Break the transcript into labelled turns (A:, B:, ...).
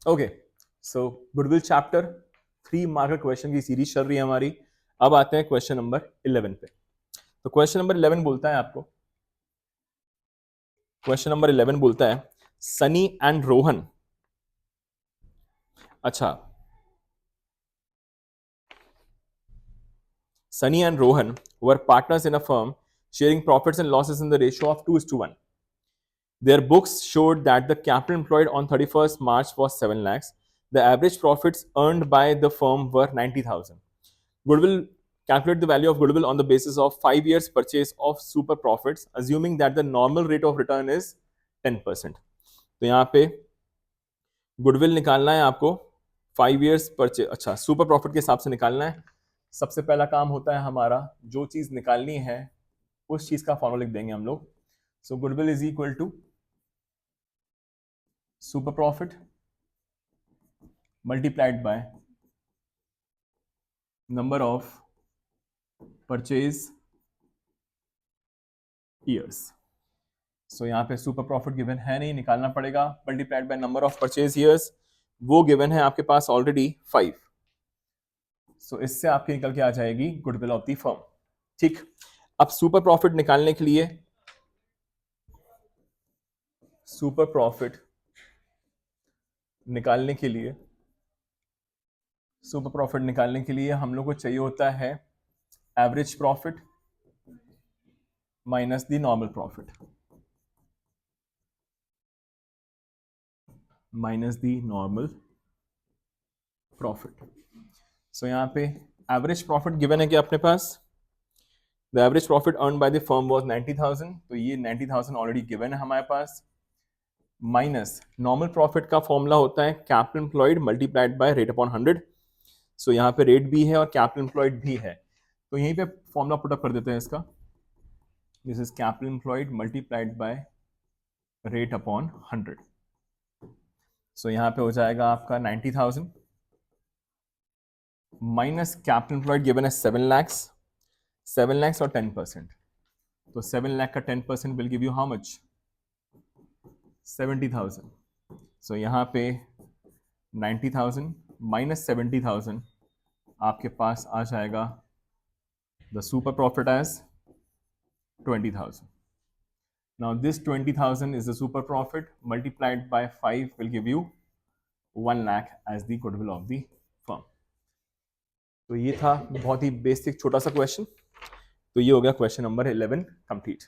A: Okay, सो goodwill chapter 3 marker question की series चल रही है हमारी। अब आते हैं क्वेश्चन नंबर 11 पे। तो क्वेश्चन नंबर 11 बोलता है आपको, क्वेश्चन नंबर 11 बोलता है सनी एंड रोहन, अच्छा, Sunny and Rohan were partners in a firm sharing profits and losses in the ratio of 2:1. Their books showed that the capital employed on 31st March was 7 lakhs. The average profits earned by the firm were 90,000. Goodwill, calculate the value of goodwill on the basis of 5 years purchase of super profits, assuming that the normal rate of return is 10%. तो यहाँ पे goodwill निकालना है आपको 5 years purchase, अच्छा super profit के हिसाब से निकालना है। सबसे पहला काम होता है हमारा, जो चीज निकालनी है उस चीज का फॉर्मूला लिख देंगे हम लोग। So goodwill is equal to super profit multiplied by number of purchase years. So यहाँ पे सुपर प्रॉफिट गिवन है नहीं, निकालना पड़ेगा, multiplied by number of purchase years, वो गिवन है आपके पास ऑलरेडी 5। सो इससे आपकी निकल के आ जाएगी गुडविल ऑफ द फर्म। ठीक, अब सुपर प्रॉफिट निकालने के लिए, सुपर प्रॉफिट निकालने के लिए, सुपर प्रॉफिट निकालने के लिए हम लोग को चाहिए होता है average profit minus the normal profit, minus the normal profit. So यहाँ पे एवरेज प्रॉफिट गिवन है कि अपने पास the average profit earn by the firm was 90,000, तो ये 90,000 ऑलरेडी गिवन है हमारे पास, माइनस नॉर्मल प्रॉफिट का फॉर्मूला होता है capital employed multiplied by rate upon 100। So यहाँ पे रेट भी है और कैपिटल एम्प्लॉयड भी है, तो यहीं पे फॉर्मूला पुटअप कर देते हैं इसका। This is capital employed multiplied by rate upon 100। So यहाँ पे हो जाएगा आपका 90,000 माइनस कैपिटल एम्प्लॉयड गिवन है 7 lakhs, 7 lakhs और 10%, तो 7 लाख का 10% will give you how much, 70,000। So यहाँ पे 90,000 माइनस 70,000 आपके पास आ जाएगा the super profit as 20,000। Now this 20,000 is the super profit multiplied by 5 will give you 1 lakh as the goodwill of the firm. तो ये था बहुत ही बेसिक छोटा सा क्वेश्चन। तो ये हो गया क्वेश्चन नंबर 11 कंप्लीट।